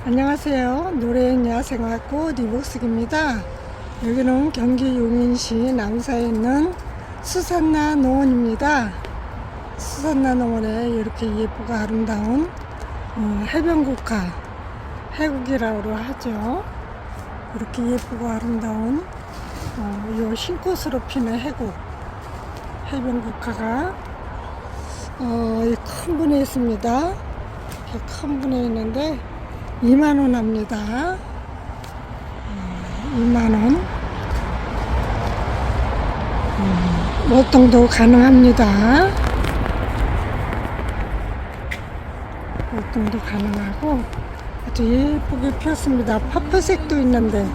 안녕하세요. 노래인 야생화꽃 이복숙입니다. 여기는 경기 용인시 남사에 있는 수산나 농원입니다. 수산나 농원에 이렇게 예쁘고 아름다운 해변국화, 해국이라고 하죠. 이렇게 예쁘고 아름다운 요 흰꽃으로 피는 해변국화가 큰 분에 있습니다. 이렇게 큰 분에 있는데 2만원 합니다. 2만원. 월동도 가능합니다. 월동도 가능하고 아주 예쁘게 피었습니다. 파프색도 있는데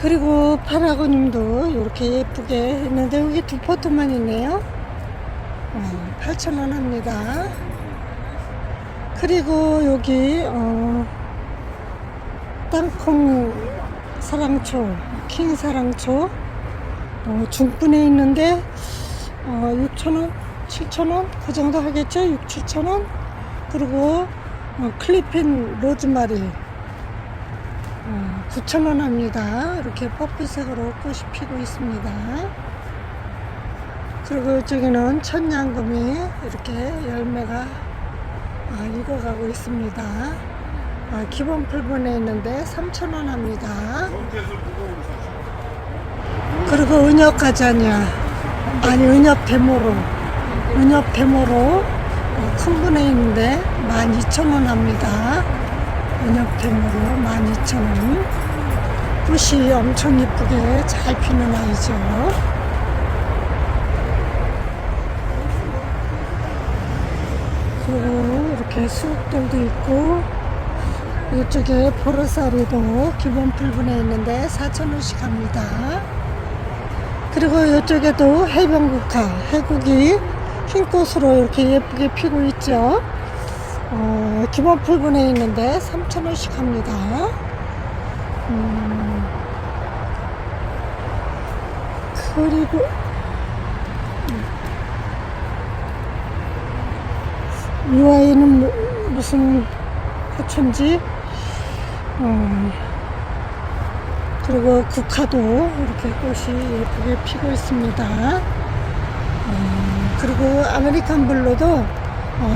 그리고 파라고님도 이렇게 예쁘게 했는데 여기 두 포트만 있네요. 8,000원 합니다. 그리고 여기 땅콩 사랑초, 킹 사랑초 중분에 있는데 6,000원, 7,000원 그 정도 하겠죠. 6, 7,000원. 그리고 클리핀 로즈마리 9,000원 합니다. 이렇게 퍼플색으로 꽃이 피고 있습니다. 그리고 이쪽에는 천냥금이 이렇게 열매가 익어가고 있습니다. 기본 풀분에 있는데 3,000원 합니다. 그리고 은엽가자냐, 아니 은엽대모로 큰 분에 있는데 12,000원 합니다. 은엽대모로 12,000원. 꽃이 엄청 예쁘게 잘 피는 아이죠. 그리고 이렇게 수국들도 있고 이쪽에 보르사리도 기본 풀분에 있는데 4,000원씩 합니다. 그리고 이쪽에도 해변국화, 해국이 흰꽃으로 이렇게 예쁘게 피고 있죠. 기본 풀분에 있는데 3,000원씩 합니다. 그리고 이 아이는 무슨 화초인지 그리고 국화도 이렇게 꽃이 예쁘게 피고 있습니다. 그리고 아메리칸 블루도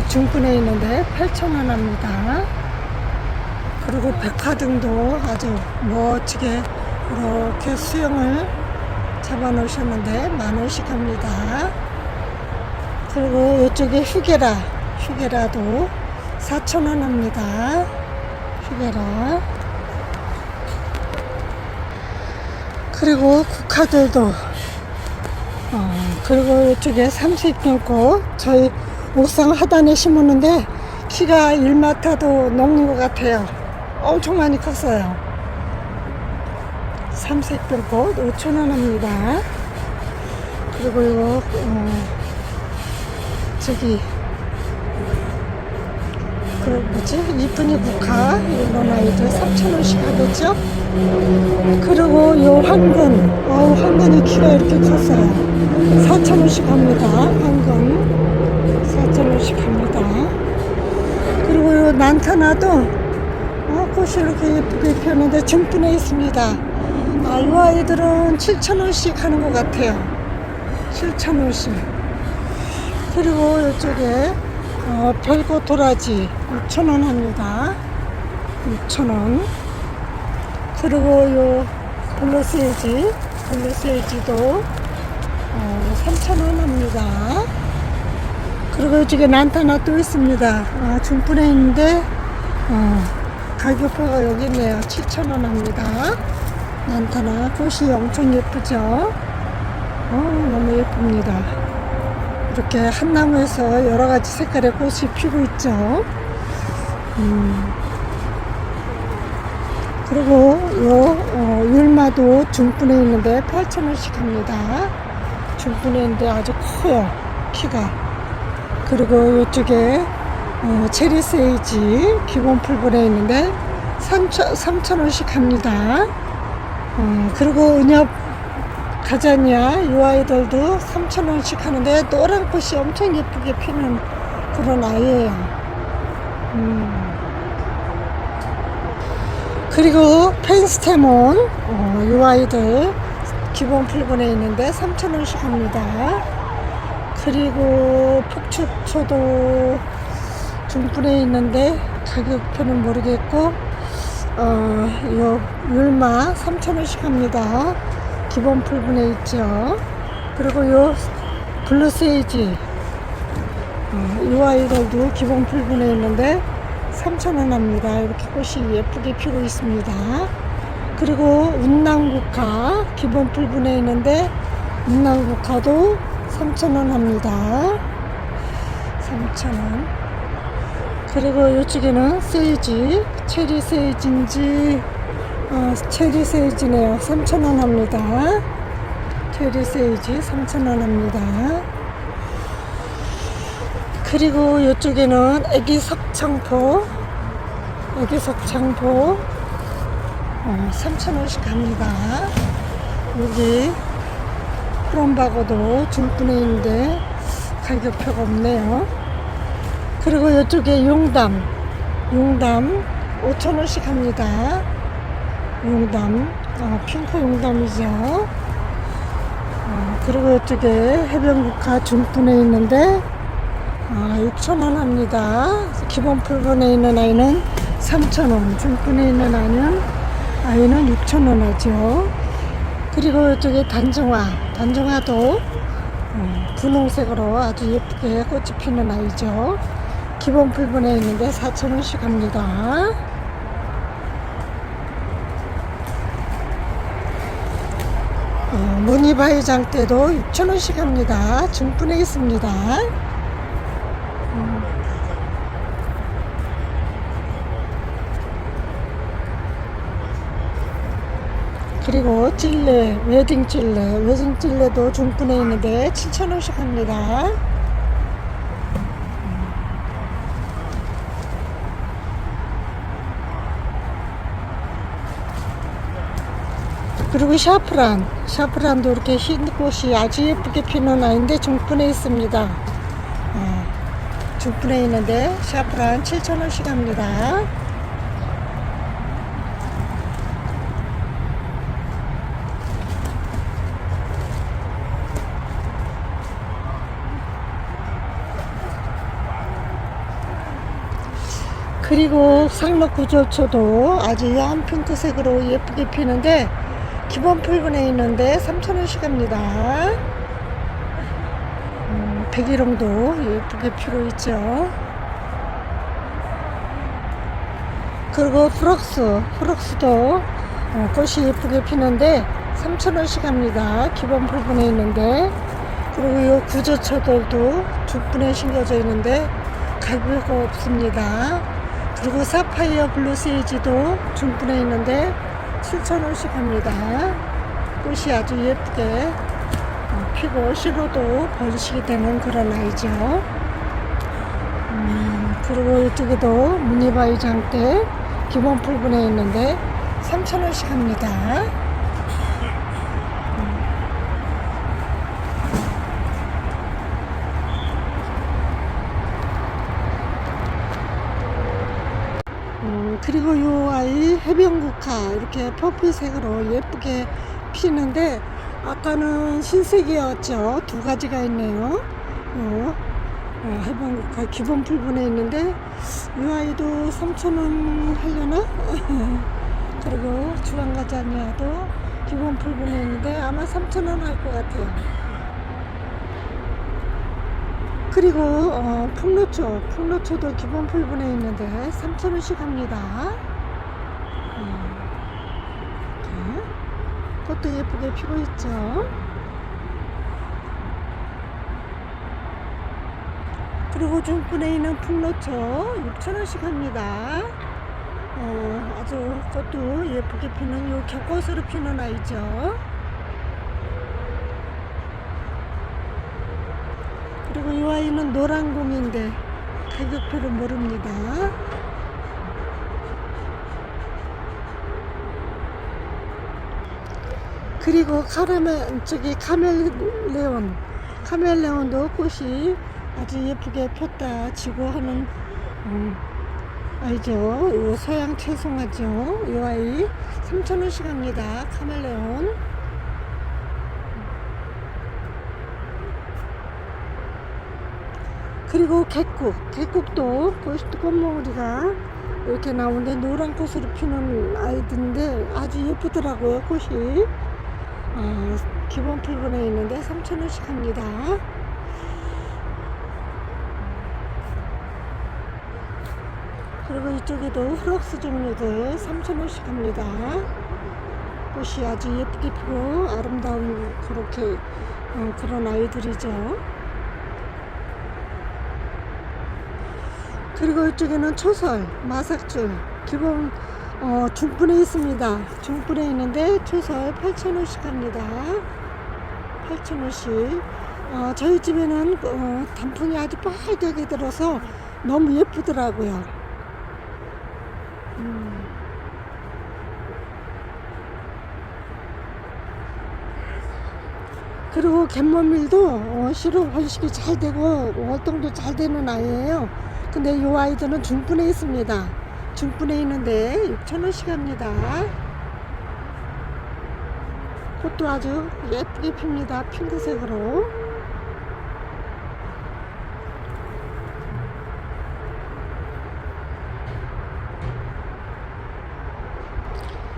중분에 있는데 8,000원 합니다. 그리고 백화등도 아주 멋지게 이렇게 수영을 잡아 놓으셨는데 10,000원씩 합니다. 그리고 이쪽에 휴게라도 4,000원 합니다. 휴게라. 그리고 국화들도 그리고 이쪽에 삼색병꽃 저희 옥상 하단에 심었는데 키가 1m도 넘는 것 같아요. 엄청 많이 컸어요. 삼색병꽃 5,000원 합니다. 그리고 이거 저기 그 뭐지? 이쁜이 국화 이런 아이들 3,000원씩 하겠죠? 그리고 요 황근이 키가 이렇게 컸어요. 4,000원씩 합니다. 황근 4,000원씩 합니다. 그리고 요 난타나도 꽃이 이렇게 예쁘게 피었는데 중분에 있습니다. 이 아이들은 7,000원씩 하는 것 같아요. 7,000원씩. 그리고 이쪽에 별꽃 도라지 6,000원 합니다. 6,000원. 그리고 요 블루세이지도 3,000원 합니다. 그리고 이쪽에 난타나 또 있습니다. 중분에 있는데 가격표가 여기 있네요. 7,000원 합니다. 난타나 꽃이 엄청 예쁘죠. 너무 예쁩니다. 이렇게 한 나무에서 여러가지 색깔의 꽃이 피고 있죠. 그리고 요 율마도 중분에 있는데 8,000원씩 합니다. 중분에 있는데 아주 커요, 키가. 그리고 이쪽에 체리세이지 기본 풀분에 있는데 3,000원씩 합니다. 그리고 가자니아 이 아이들도 3,000원씩 하는데 노란 꽃이 엄청 예쁘게 피는 그런 아이예요. 그리고 펜스테몬 이 아이들 기본 풀분에 있는데 3,000원씩 합니다. 그리고 폭축초도 중분에 있는데 가격표는 모르겠고 요 율마 3,000원씩 합니다. 기본 풀분에 있죠. 그리고 요 블루세이지 이 아이들도 기본 풀분에 있는데 3,000원 합니다. 이렇게 꽃이 예쁘게 피고 있습니다. 그리고 운남국화 기본 풀분에 있는데 운남국화도 3,000원 합니다. 3,000원. 그리고 이쪽에는 세이지, 체리 세이지인지 체리 세이지네요. 3,000원 합니다. 체리 세이지 3,000원 합니다. 그리고 이쪽에는 애기 석창포 3,000원씩 합니다. 여기 프롬바고도 중분에 있는데 가격표가 없네요. 그리고 이쪽에 용담 5,000원씩 합니다. 용담 핑크 용담이죠. 그리고 이쪽에 해변국화 중분에 있는데 6,000원 합니다. 기본 풀분에 있는 아이는 3,000원, 중분에 있는 아이는 6,000원 하죠. 그리고 이쪽에 단정화도 분홍색으로 아주 예쁘게 꽃이 피는 아이죠. 기본 풀분에 있는데 4,000원씩 합니다. 무늬바위장 때도 6,000원씩 합니다. 중분에 있습니다. 그리고 웨딩 찔레도 중분에 있는데 7,000원씩 합니다. 그리고 샤프란도 이렇게 흰 꽃이 아주 예쁘게 피는 아이인데 중분에 있습니다. 중분에 있는데 샤프란 7,000원씩 합니다. 그리고 상록구절초도 아주 야한 핑크색으로 예쁘게 피는데 기본 풀분에 있는데 3,000원씩 합니다. 백일홍도 예쁘게 피고 있죠. 그리고 프럭스도 꽃이 예쁘게 피는데 3,000원씩 합니다. 기본 풀분에 있는데. 그리고 이 구조초들도 중분에 심겨져 있는데 가격이 없습니다. 그리고 사파이어 블루세이지도 중분에 있는데 7,000원씩 합니다. 꽃이 아주 예쁘게 피고 실어도 번식이 되는 그런 아이죠. 그리고 이쪽에도 무늬바위장 때 기본 풀분에 있는데 3,000원씩 합니다. 그리고 요 아이 해변국화 이렇게 퍼플색으로 예쁘게 피는데 아까는 흰색이었죠. 두 가지가 있네요. 해변국화 기본 풀분에 있는데 이 아이도 3,000원 하려나? 그리고 주황가자니아도 기본 풀분에 있는데 아마 3,000원 할 것 같아요. 그리고 풍로초도 기본 풀분에 있는데 3,000원씩 합니다. 그것도 예쁘게 피고 있죠. 그리고 중분에 있는 풍로초 6,000원씩 합니다. 아주 그것도 예쁘게 피는 요 겹꽃으로 피는 아이죠. 그리고 이 아이는 노란공인데 가격표를 모릅니다. 그리고 카멜레온도 꽃이 아주 예쁘게 폈다 지고 하는 아이죠. 요 서양 채송화죠. 이 아이 3,000원씩 합니다. 카멜레온. 그리고 개국도 꽃봉오리가 이렇게 나오는데 노란 꽃으로 피는 아이들인데 아주 예쁘더라고요. 꽃이 기본 풀분에 있는데 3,000원씩 합니다. 그리고 이쪽에도 프럭스 종류들 3,000원씩 합니다. 꽃이 아주 예쁘게 피고 아름다운 그렇게 그런 아이들이죠. 그리고 이쪽에는 초설, 마삭줄 기본 중분에 있습니다. 중분에 있는데 초설 8,000원씩 합니다. 8,000원씩. 저희 집에는 단풍이 아주 빨갛게 들어서 너무 예쁘더라고요. 그리고 갯모밀도 시로 번식이 잘 되고 활동도 잘 되는 아이예요. 근데 이 아이들은 중분에 있습니다. 중분에 있는데 6,000원씩 합니다. 꽃도 아주 예쁘게 핍니다. 핑크색으로.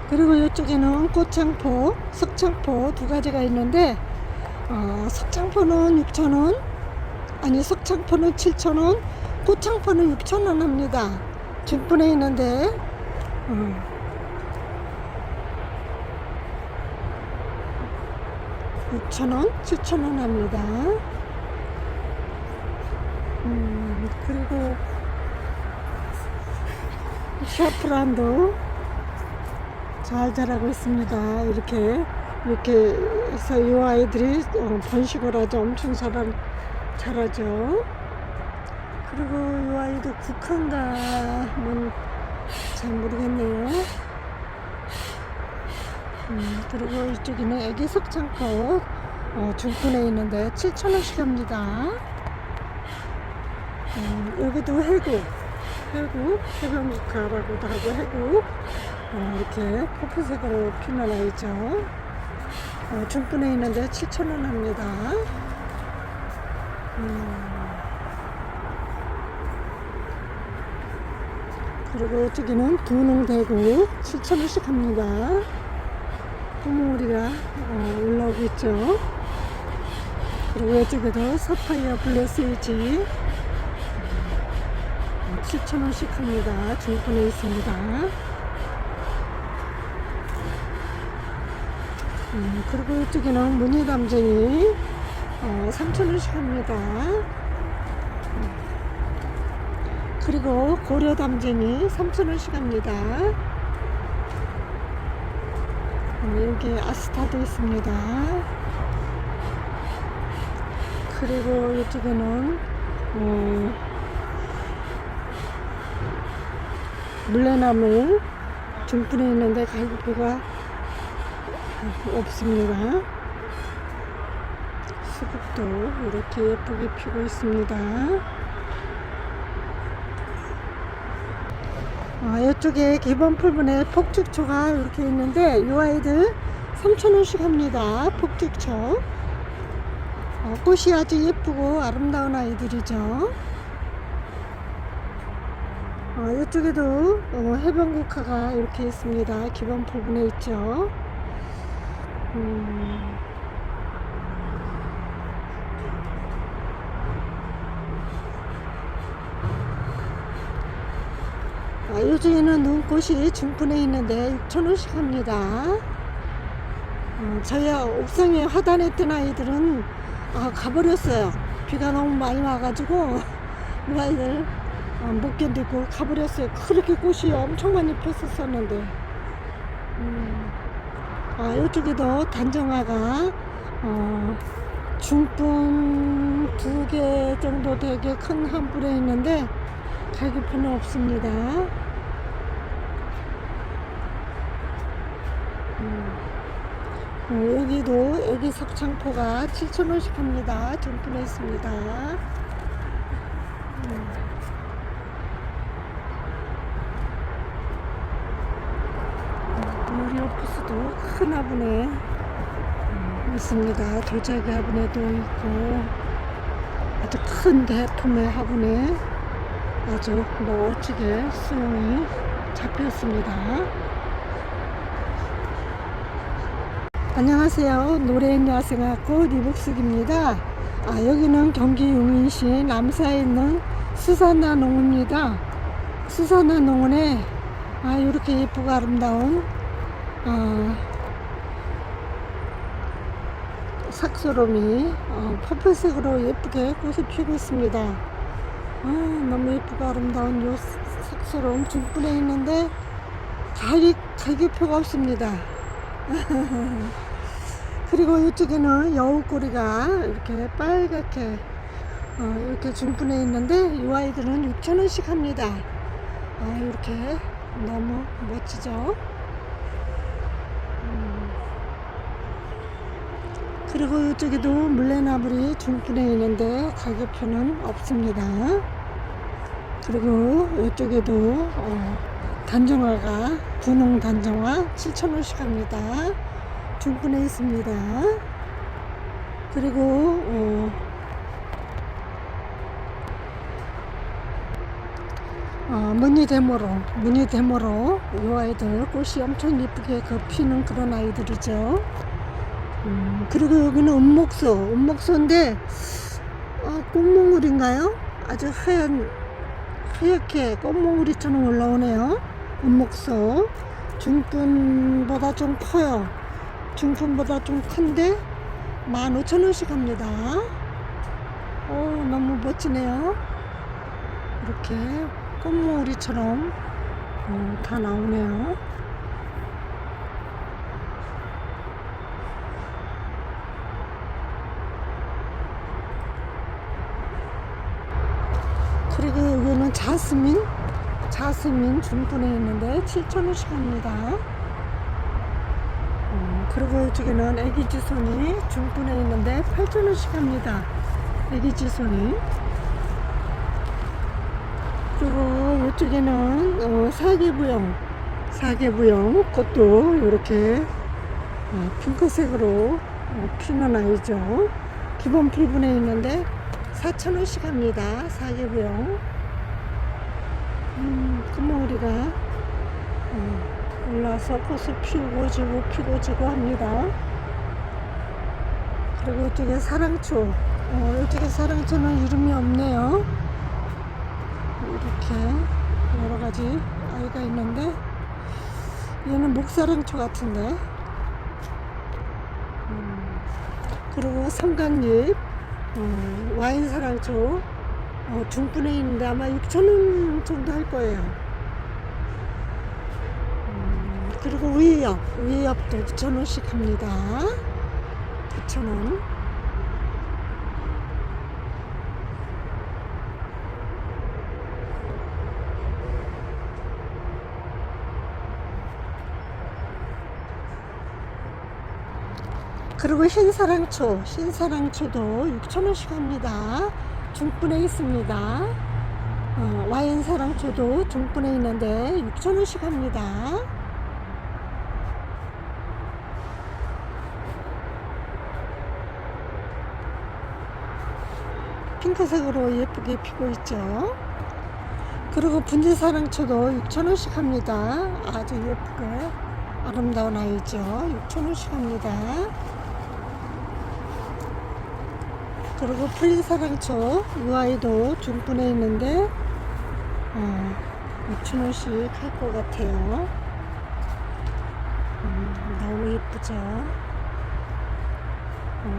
그리고 이쪽에는 꽃창포, 석창포 두 가지가 있는데 석창포는 6,000원, 아니 석창포는 7,000원, 꽃창포는 6,000원 합니다. 중분에 있는데 6,000원, 7,000원 합니다. 그리고 샤프란도 잘 자라고 있습니다. 이렇게 해서 이 아이들이 번식을 아주 엄청 자라죠. 그리고 이 아이도 국화인가는 잘 모르겠네요. 그리고 이쪽에는 애기 석창꽃 중분에 있는데 7,000원씩 합니다. 여기도 해변국화라고도 하고 해국 이렇게 포프색으로 피는 아이죠. 중분에 있는데 7,000원 합니다. 그리고 이쪽에는 분홍대구 7,000원씩 합니다. 꽃봉오리가 올라오고 있죠. 그리고 이쪽에도 사파이어 블루스위지 7,000원씩 합니다. 중분에 있습니다. 그리고 이쪽에는 무늬담쟁이 3,000원씩 합니다. 그리고 고려담쟁이 3,000원씩 합니다. 여기 아스타도 있습니다. 그리고 이쪽에는 물레나물 중분에 있는데 가격표가 없습니다. 수국도 이렇게 예쁘게 피고 있습니다. 이쪽에 기본 풀분에 폭죽초가 이렇게 있는데 이 아이들 3,000원씩 합니다. 폭죽초 꽃이 아주 예쁘고 아름다운 아이들이죠. 이쪽에도 해변국화가 이렇게 있습니다. 기본 풀분에 있죠. 요즘에는 눈꽃이 중분에 있는데 6,000원씩 합니다. 저희 옥상에 화단했던 아이들은 가버렸어요. 비가 너무 많이 와가지고 이 아이들 못 견디고 가버렸어요. 그렇게 꽃이 엄청 많이 폈었었는데 이쪽에도 단정화가 중분 2개 정도 되게 큰 한 불에 있는데 가격표는 없습니다. 여기도 애기 석창포가 7,000원씩 합니다. 정품에 있습니다. 유리오프스도 큰 화분에 있습니다. 도자기 화분에도 있고 아주 큰 대품의 화분에 아주 멋지게 수영이 잡혔습니다. 안녕하세요. 노래인 야생화꽃 이복숙입니다. 여기는 경기 용인시 남사에 있는 수산화 농원입니다. 수산화 농원에 이렇게 예쁘고 아름다운 삭소롬이 퍼플색으로 예쁘게 꽃을 피우고 있습니다. 너무 예쁘고 아름다운 요 삭소롬 중분에 있는데 갈기표가 없습니다. 그리고 이쪽에는 여우꼬리가 이렇게 빨갛게 이렇게 중분해 있는데 이 아이들은 6,000원씩 합니다. 이렇게 너무 멋지죠. 그리고 이쪽에도 물레나물이 중분해 있는데 가격표는 없습니다. 그리고 이쪽에도 단정화가 분홍 단정화 7,000원씩 합니다. 중분해 있습니다. 그리고 무늬대모로 이 아이들 꽃이 엄청 예쁘게 피는 그런 아이들이죠. 그리고 여기는 은목소인데 꽃몽울인가요? 아주 하얗게 꽃몽울이처럼 올라오네요. 은목소 중분보다 좀 커요. 중분보다 좀 큰데 15,000원씩 합니다. 너무 멋지네요. 이렇게 꽃몽울이처럼 다 나오네요. 그리고 여기는 자스민 중분해 있는데 7,000원씩 합니다. 그리고 이쪽에는 애기지손이 중분해 있는데 8,000원씩 합니다. 애기지손이. 그리고 이쪽에는 사계부영 꽃도 이렇게 핑크색으로 피는 아이죠. 기본 필분에 있는데 4,000원씩 합니다. 사계부영. 금몽우리가 올라서 꽃을 피우고 지고 합니다. 그리고 이쪽에 사랑초. 이쪽에 사랑초는 이름이 없네요. 이렇게 여러가지 아이가 있는데 얘는 목사랑초 같은데. 그리고 성간잎 와인사랑초 중분해 있는데 아마 6,000원 정도 할 거예요. 그리고 위엽도 9,000원씩 합니다. 9,000원. 그리고 흰사랑초도 6,000원씩 합니다. 중분해 있습니다. 와인사랑초도 중분해 있는데 6,000원씩 합니다. 핑크색으로 예쁘게 피고 있죠. 그리고 분지사랑초도 6,000원씩 합니다. 아주 예쁘게 아름다운 아이죠. 6,000원씩 합니다. 그리고 풀린사랑초 이 아이도 중분해 있는데 6,000원씩 할 것 같아요. 너무 예쁘죠.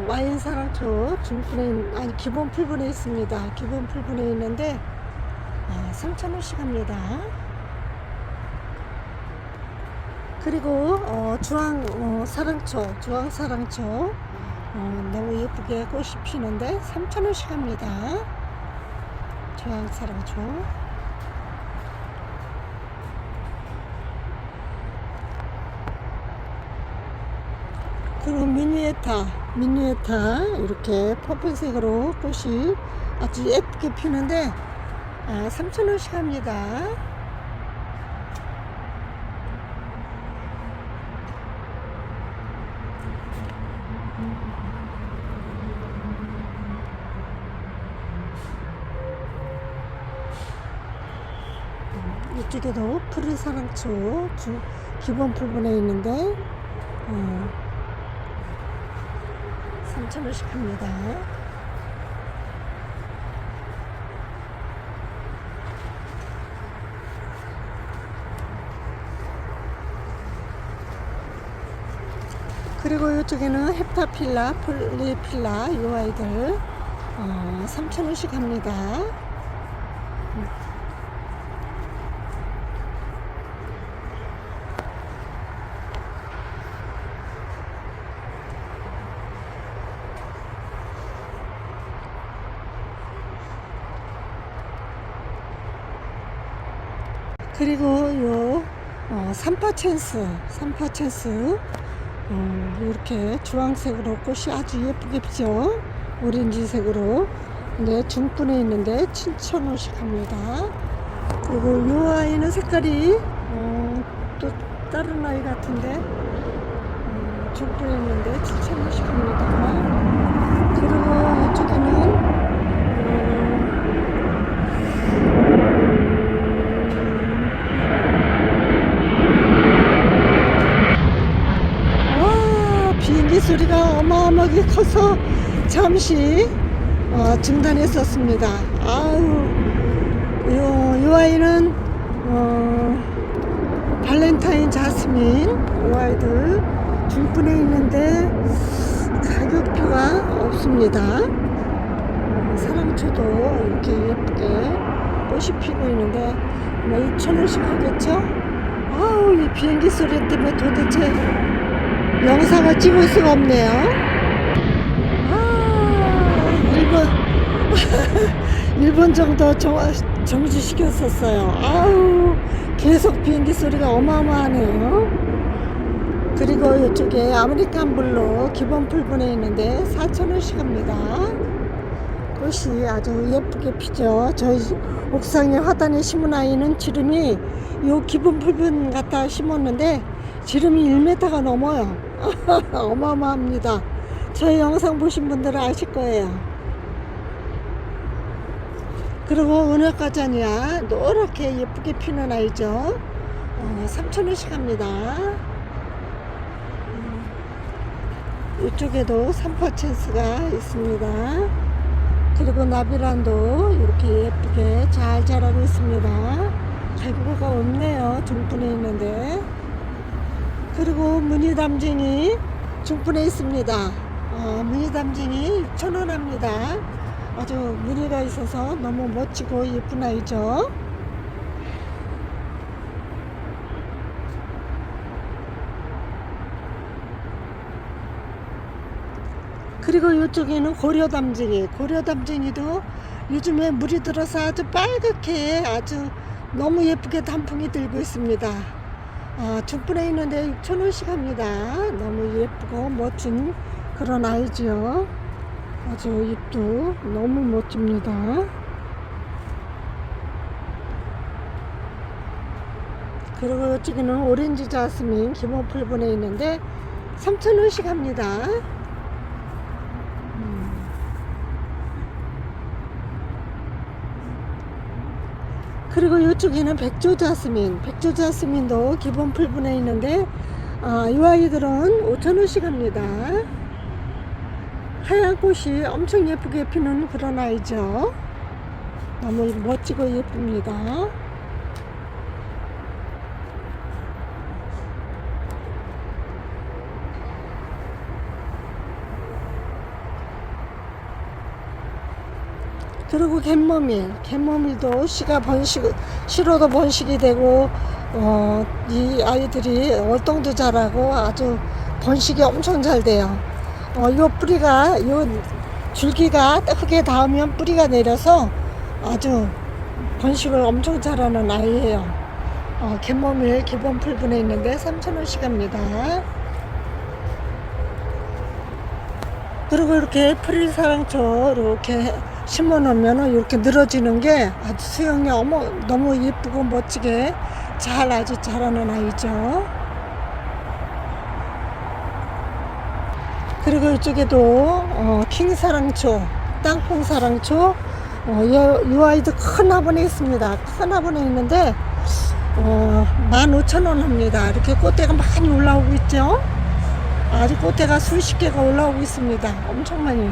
와인사랑초 기본 풀분해 있습니다. 기본 풀분해 있는데 3,000원씩 합니다. 그리고 주황사랑초 너무 예쁘게 꽃이 피는데 3,000원씩 합니다. 주황사랑초. 그리고 미니에타 이렇게 퍼플색으로 꽃이 아주 예쁘게 피는데 3,000원씩 합니다. 이쪽에도 푸르사랑초 기본 풀분에 있는데 3,000원씩 합니다. 그리고 이쪽에는 헵타필라, 폴리필라 이 아이들 3,000원씩 합니다. 그리고 요 삼파챈스 이렇게 주황색으로 꽃이 아주 예쁘게 피죠. 오렌지색으로. 네, 중분에 있는데 7,000원씩 합니다. 그리고 요 아이는 색깔이 또 다른 아이 같은데 중분에 있는데 7,000원씩 합니다. 그리고 이쪽에는 비행기 소리가 어마어마하게 커서 잠시 중단했었습니다. 이 아이는 발렌타인 자스민 이 아이들 중분에 있는데 가격표가 없습니다. 사랑초도 이렇게 예쁘게 꽃이 피고 있는데 2,000원씩 하겠죠? 이 비행기 소리 때문에 도대체 영상을 찍을 수가 없네요. 1분 정도 정지시켰었어요. 계속 비행기 소리가 어마어마하네요. 그리고 이쪽에 아메리칸 블루 기본 풀분에 있는데 4,000원씩 합니다. 꽃이 아주 예쁘게 피죠. 저희 옥상에 화단에 심은 아이는 지름이 요 기본 풀분 갖다 심었는데 지름이 1m가 넘어요. 어마어마합니다. 저희 영상 보신 분들은 아실 거예요. 그리고 은하가자니아 노랗게 예쁘게 피는 아이죠. 3,000원씩 합니다. 이쪽에도 삼파챈스가 있습니다. 그리고 나비란도 이렇게 예쁘게 잘 자라고 있습니다. 가격표가 없네요. 중분에 있는데. 그리고 무늬담쟁이 중분에 있습니다. 무늬담쟁이 6,000원 합니다. 아주 무늬가 있어서 너무 멋지고 예쁜 아이죠. 그리고 이쪽에는 고려담쟁이도 요즘에 물이 들어서 아주 빨갛게 아주 너무 예쁘게 단풍이 들고 있습니다. 중분에 있는데 6,000원씩 합니다. 너무 예쁘고 멋진 그런 아이지요. 아주 잎도 너무 멋집니다. 그리고 이쪽에는 오렌지 자스민 기본 풀분에 있는데 3,000원씩 합니다. 그리고 이쪽에는 백조자스민도 기본 풀분에 있는데 이 아이들은 5,000원씩 합니다. 하얀 꽃이 엄청 예쁘게 피는 그런 아이죠. 너무 멋지고 예쁩니다. 그리고 갯모밀도 씨로도 번식이 되고 이 아이들이 월동도 잘하고 아주 번식이 엄청 잘 돼요. 요 뿌리가 요 줄기가 흙에 닿으면 뿌리가 내려서 아주 번식을 엄청 잘하는 아이예요. 갯모밀 기본 풀분에 있는데 3,000원씩 합니다. 그리고 이렇게 프릴사랑초 이렇게 심어 놓으면 이렇게 늘어지는 게 아주 수영이 너무 예쁘고 멋지게 아주 자라는 아이죠. 그리고 이쪽에도 킹사랑초, 땅콩사랑초, 이 아이도 큰 화분에 있습니다. 큰 화분에 있는데 15,000원 합니다. 이렇게 꽃대가 많이 올라오고 있죠. 아주 꽃대가 수십 개가 올라오고 있습니다. 엄청 많이.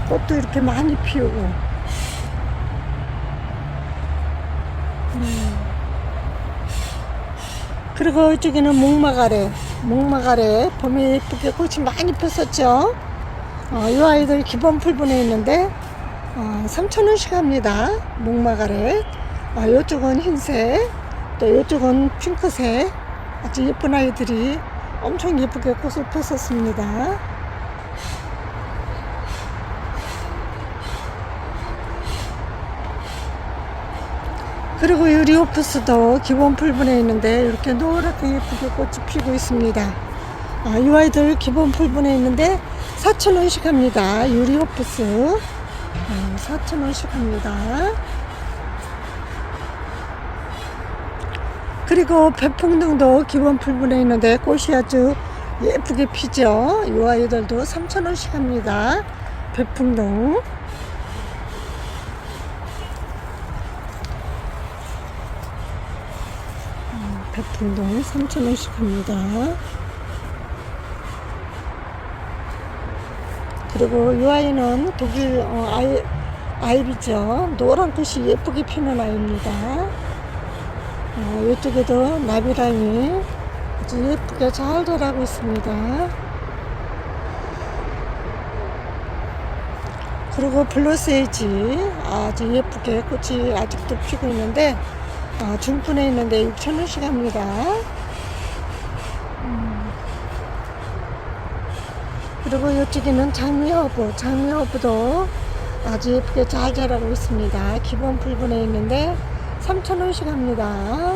꽃도 이렇게 많이 피우고. 그리고 이쪽에는 목마가래 봄에 예쁘게 꽃이 많이 폈었죠. 이 아이들 기본 풀분에 있는데 3,000원씩 합니다. 목마가래. 이쪽은 흰색, 또 이쪽은 핑크색. 아주 예쁜 아이들이 엄청 예쁘게 꽃을 폈었습니다. 그리고 이 리오프스도 기본 풀분에 있는데 이렇게 노랗게 예쁘게 꽃이 피고 있습니다. 이 아이들 기본 풀분에 있는데 4,000원씩 합니다. 유리오프스 4,000원씩 합니다. 그리고 백풍등도 기본 풀분에 있는데 꽃이 아주 예쁘게 피죠. 이 아이들도 3,000원씩 합니다. 백풍등. 백풍등 3,000원씩 합니다. 그리고 이 아이는 독일 아이비죠. 노란 꽃이 예쁘게 피는 아이입니다. 이쪽에도 나비랑이 아주 예쁘게 잘 자라고 있습니다. 그리고 블루세이지 아주 예쁘게 꽃이 아직도 피고 있는데 중분에 있는데 6,000원씩 합니다. 그리고 이쪽에는 장미허브도 아주 예쁘게 잘 자라고 있습니다. 기본 풀분에 있는데 3,000원씩 합니다.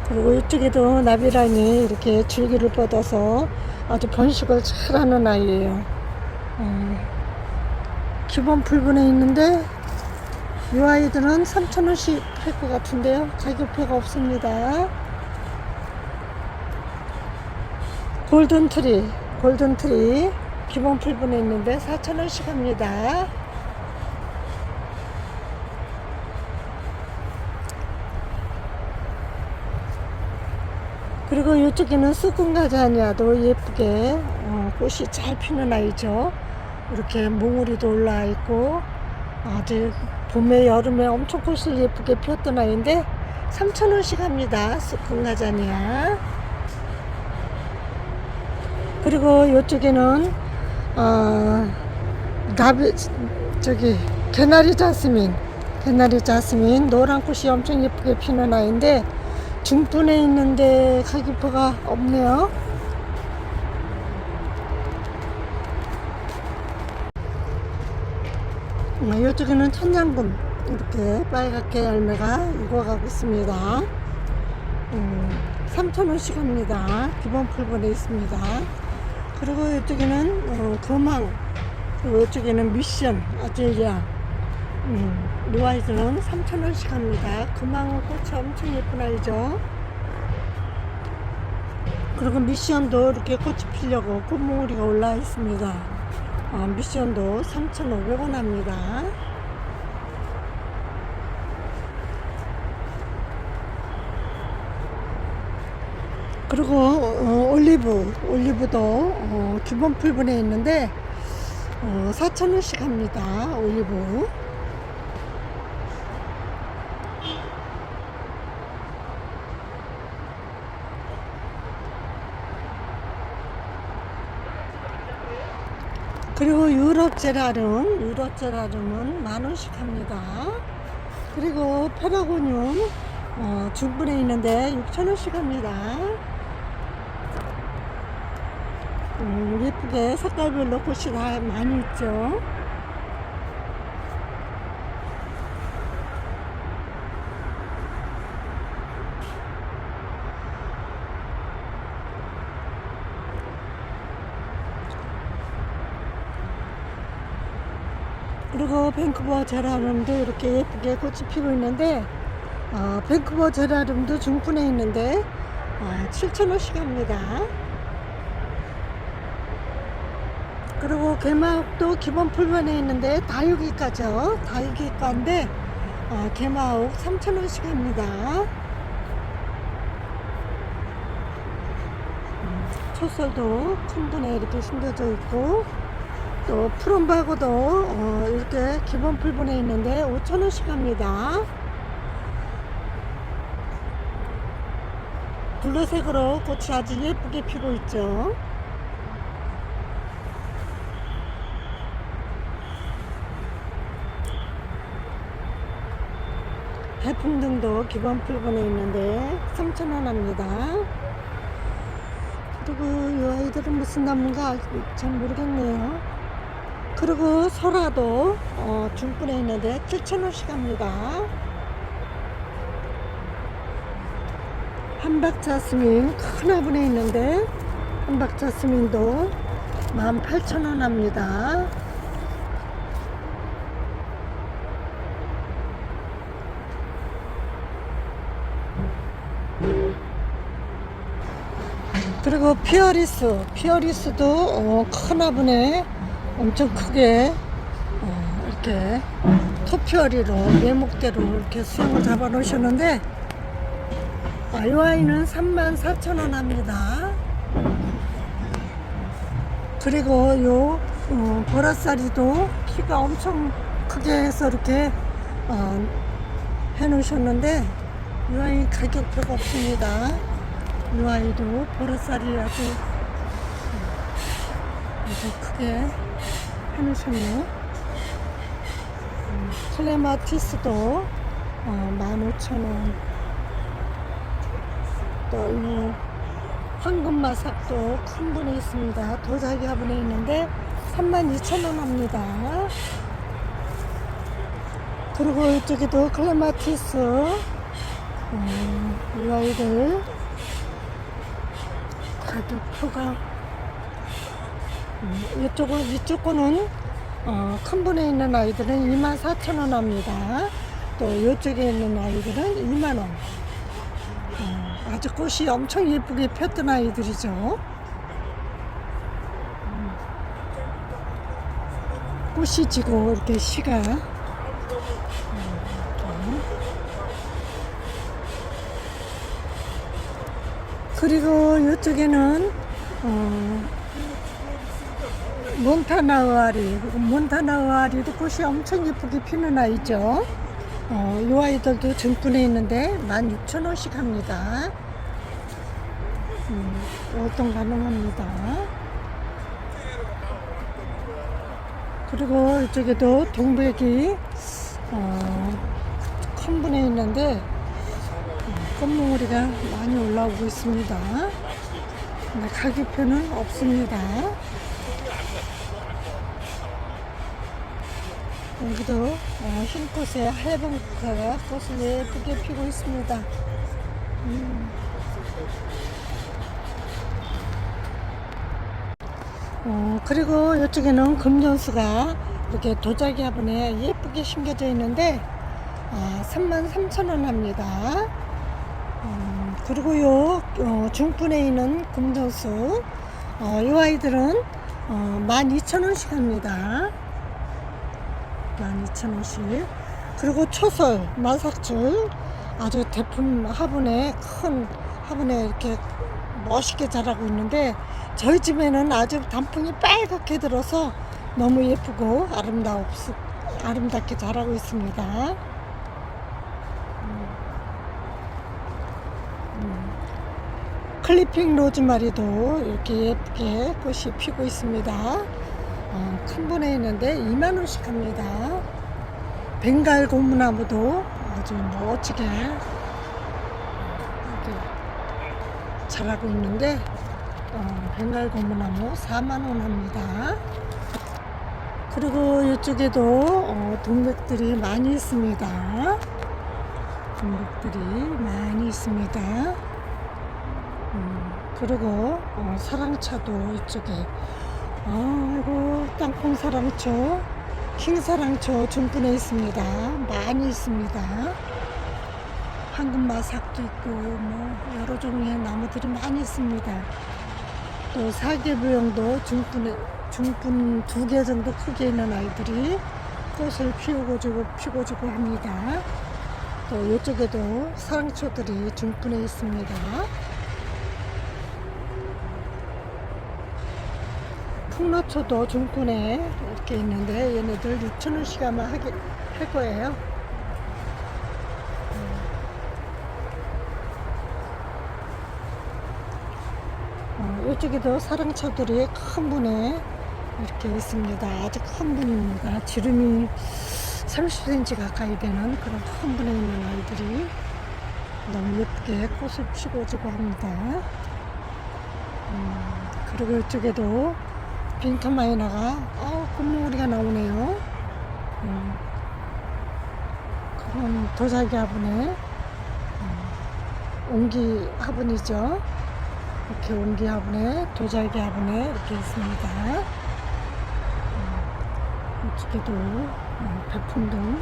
그리고 이쪽에도 나비랑이 이렇게 줄기를 뻗어서 아주 번식을 잘하는 아이예요. 기본 풀분에 있는데 이 아이들은 3,000원씩 할 것 같은데요. 가격표가 없습니다. 골든트리 기본 풀분에 있는데 4,000원씩 합니다. 그리고 이쪽에는 수kun가자니아도 예쁘게 꽃이 잘 피는 아이죠. 이렇게 몽우리도 올라와 있고 아주 봄에 여름에 엄청 꽃을 예쁘게 피웠던 아이인데 3,000원씩 합니다. 수kun가자니아. 그리고 이쪽에는 개나리 자스민 노란 꽃이 엄청 예쁘게 피는 아이인데 중분에 있는데 가격표가 없네요. 이쪽에는 천냥금 이렇게 빨갛게 열매가 익어가고 있습니다. 3,000원씩 합니다. 기본 풀분에 있습니다. 그리고 이쪽에는 금황, 그리고 이쪽에는 미션 아젤리아, 이 아이들은 3,000원씩 합니다. 금황 꽃이 엄청 예쁜 아이죠. 그리고 미션도 이렇게 꽃이 피려고 꽃몽우리가 올라 있습니다. 미션도 3,500원 합니다. 그리고 올리브도 기본 풀분에 있는데 4,000원씩 합니다. 올리브. 그리고 유럽제라름은 10,000원씩 합니다. 그리고 페라고늄 중분에 있는데 6,000원씩 합니다. 예쁘게 색깔별로 꽃이 다 많이 있죠. 그리고 밴쿠버 제라늄도 이렇게 예쁘게 꽃이 피고 있는데, 밴쿠버 제라늄도 중분에 있는데 7,000원씩 합니다. 그리고 개마옥도 기본 풀반에 있는데 다육이과죠. 다육이과인데 개마옥 3,000원씩 합니다. 초설도 큰 분에 이렇게 심겨져 있고, 또 푸른바고도 이렇게 기본 풀분에 있는데 5,000원씩 합니다. 블루색으로 꽃이 아주 예쁘게 피고 있죠. 해풍등도 기본 풀분에 있는데 3,000원 합니다. 그리고 이 아이들은 무슨 나무인가 잘 모르겠네요. 그리고 소라도 중분에 있는데 7,000원씩 합니다. 한박자스민 큰 화분에 있는데 한박자스민도 18,000원 합니다. 그리고 피어리스도 큰 화분에 엄청 크게 이렇게 토피어리로 매목대로 이렇게 수영을 잡아 놓으셨는데, 이 아이는 34,000원 합니다. 그리고 요 보라쌀이도 키가 엄청 크게 해서 이렇게 해 놓으셨는데, 이 아이 가격표가 없습니다. 이 아이도 보라쌀이 아주 크게 해놓으셨네요. 클레마티스도 15,000원. 또 이 황금마삭도 큰 분에 있습니다. 도자기 화분에 있는데 32,000원 합니다. 그리고 이쪽에도 클레마티스 이 아이들 가격표가 이쪽 거는 큰 분에 있는 아이들은 24,000원 합니다. 또 이쪽에 있는 아이들은 2만원. 아주 꽃이 엄청 예쁘게 폈던 아이들이죠. 꽃이 지고 이렇게 시가 그리고 이쪽에는 몬타나우아리도 꽃이 엄청 예쁘게 피는 아이죠. 이 아이들도 중분에 있는데 16,000원씩 합니다. 월동 가능합니다. 그리고 이쪽에도 동백이 큰 분에 있는데 꽃몽우리가 많이 올라오고 있습니다. 근데 가격표는 없습니다. 여기도 흰꽃에 하얀 국화가 꽃을 예쁘게 피고 있습니다. 그리고 이쪽에는 금전수가 이렇게 도자기 화분에 예쁘게 심겨져 있는데 33,000원 합니다. 그리고 요 중분에 있는 금전수 이 아이들은 12,000원씩 합니다. 12,000원씩. 그리고 초설 마삭줄 아주 대품 화분에 큰 화분에 이렇게 멋있게 자라고 있는데, 저희 집에는 아주 단풍이 빨갛게 들어서 너무 예쁘고 아름답게 자라고 있습니다. 클리핑 로즈마리도 이렇게 예쁘게 꽃이 피고 있습니다. 큰 분에 있는데 2만원씩 합니다. 벵갈 고무나무도 아주 멋지게 이렇게 자라고 있는데 벵갈 고무나무 4만원 합니다. 그리고 이쪽에도 동백들이 많이 있습니다. 동백들이 많이 있습니다. 그리고 사랑차도 이쪽에 아이고 땅콩 사랑초 흰사랑초 중분에 있습니다. 많이 있습니다. 황금마삭도 있고 뭐 여러 종류의 나무들이 많이 있습니다. 또 사계부용도 중분 2개 정도 크게 있는 아이들이 꽃을 피워주고 합니다. 또 이쪽에도 사랑초들이 중분에 있습니다. 풍로초도 중분에 이렇게 있는데 얘네들 6,000원씩 아마 할 거예요. 이쪽에도 사랑초들이 큰 분에 이렇게 있습니다. 아주 큰 분입니다. 지름이 30cm 가까이 되는 그런 큰 분에 있는 아이들이 너무 예쁘게 꽃을 피워주고 합니다. 그리고 이쪽에도 빈카마이나가 꽃몽우리가 나오네요. 그런 도자기 화분에 옹기 화분이죠. 이렇게 옹기 화분에 도자기 화분에 이렇게 있습니다. 이쪽에도 백풍등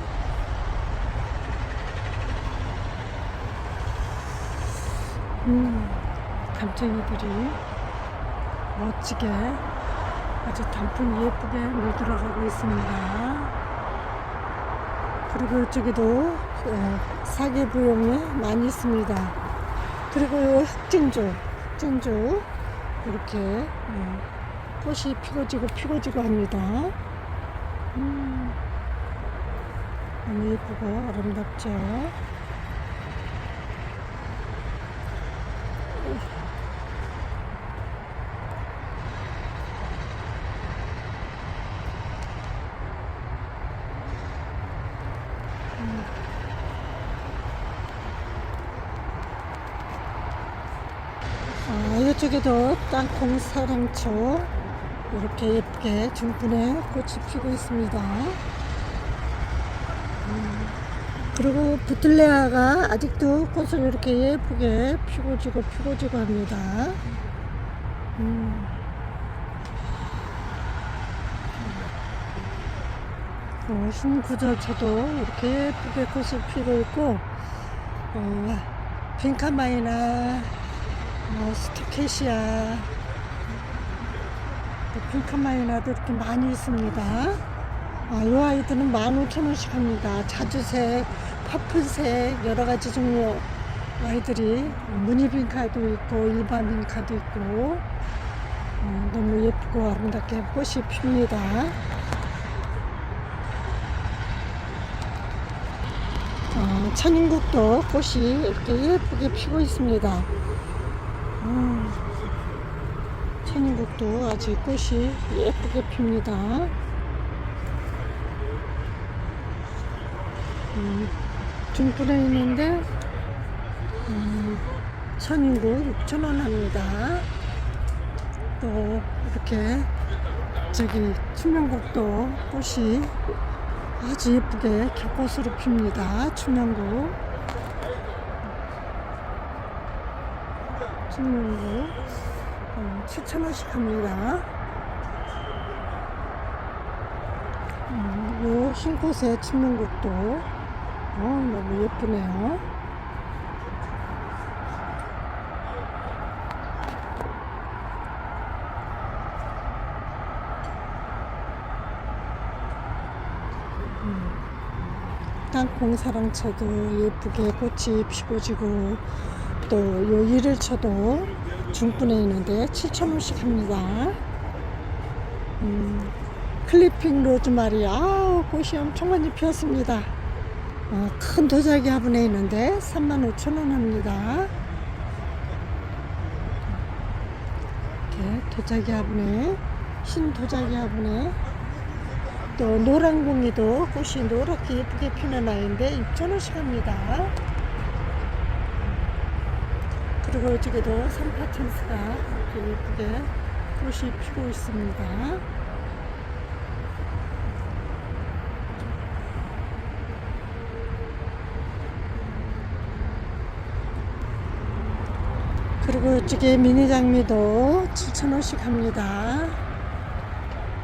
감청이들이 멋지게 아주 단풍이 예쁘게 물들어가고 있습니다. 그리고 이쪽에도 사계부용이 많이 있습니다. 그리고 이 흑진주 이렇게 꽃이 피고지고 합니다. 너무 예쁘고 아름답죠. 이쪽에도 땅콩 사랑초 이렇게 예쁘게 중분에 꽃이 피고 있습니다. 그리고 부틀레아가 아직도 꽃을 이렇게 예쁘게 피고지고 합니다. 흰구절초도 이렇게 예쁘게 꽃을 피고 있고 빈카마이나 스토케시아 빈카마이나도 이렇게 많이 있습니다. 이 아이들은 15,000원씩 합니다. 자주색, 파풀색 여러가지 종류 아이들이 무늬빈카도 있고 일반 빈카도 있고 너무 예쁘고 아름답게 꽃이 핍니다. 천인국도 꽃이 이렇게 예쁘게 피고 있습니다. 천인국도 아직 꽃이 예쁘게 핍니다. 중분에 있는데 천인국 6,000원 합니다. 또 이렇게 저기 추명국도 꽃이 아주 예쁘게 겹꽃으로 핍니다. 추명국 7,000원씩 합니다. 요 흰꽃의 추명국도 너무 예쁘네요. 땅콩 사랑초도 예쁘게 꽃이 피고지고 또 요 이를초도 중분에 있는데 7,000원씩 합니다. 클리핑 로즈마리 꽃이 엄청 많이 피었습니다. 큰 도자기 화분에 있는데 35,000원 합니다. 이렇게 도자기 화분에 흰 도자기 화분에 또 노랑봉이도 꽃이 노랗게 예쁘게 피는 아이인데 6,000원씩 합니다. 그리고 이쪽에도 산파천스가 이렇게 예쁘게 꽃이 피고 있습니다. 그리고 이쪽에 미니 장미도 7,000원씩 합니다.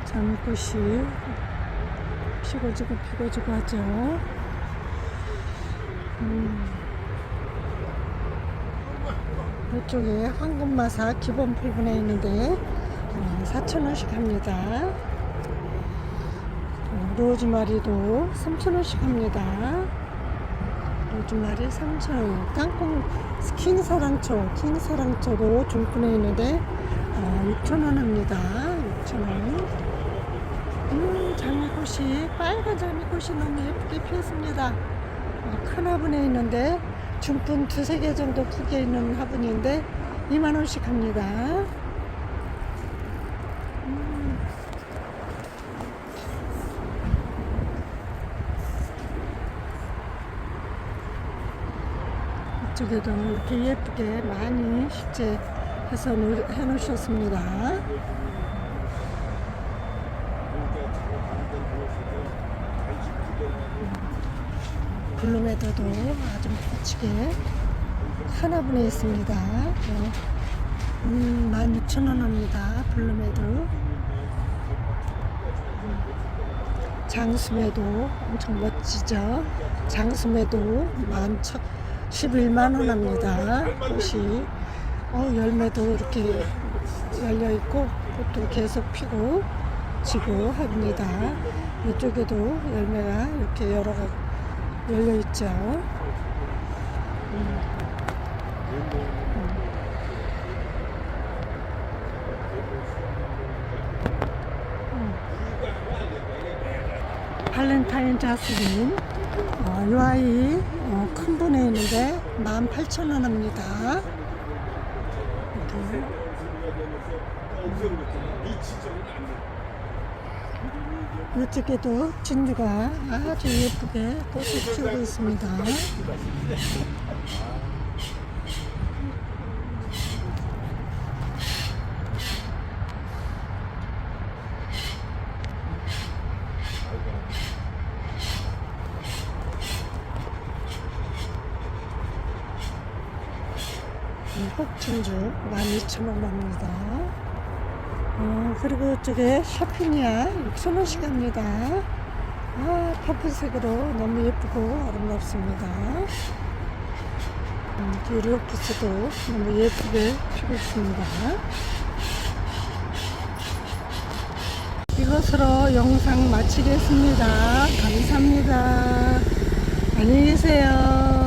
장미꽃이 시고지고 피고지고 하죠. 이쪽에 황금마사 기본 풀분에 있는데 4,000원씩 합니다. 로즈마리도 3,000원씩 합니다. 로즈마리 3,000원. 땅콩 킹사랑초도 중분에 있는데 6,000원 합니다. 6,000원. 장미꽃이, 빨간 장미꽃이 너무 예쁘게 피었습니다. 큰 화분에 있는데 중분 2-3개 정도 크게 있는 화분인데 2만원씩 합니다. 이쪽에도 이렇게 예쁘게 많이 식재해서 해놓으셨습니다. 블루메더도 아주 멋지게 하나분에 있습니다. 16,000원 합니다. 블루메더. 장수매도 엄청 멋지죠. 장수매도 11만원 합니다. 꽃이 열매도 이렇게 열려있고 꽃도 계속 피고 지고 합니다. 이쪽에도 열매가 이렇게 여러 가지 열려있죠. 발렌타인 자스민 이 아이 큰 분에 있는데 18,000원 합니다. 이쪽에도 진주가 아주 예쁘게 꽃을 피우고 있습니다. 흑진주 12,000원 합니다. 그리고 이쪽에 샤피니아 6,000원씩 합니다. 퍼플색으로 너무 예쁘고 아름답습니다. 듀로피스도 너무 예쁘게 피고 있습니다. 이것으로 영상 마치겠습니다. 감사합니다. 안녕히 계세요.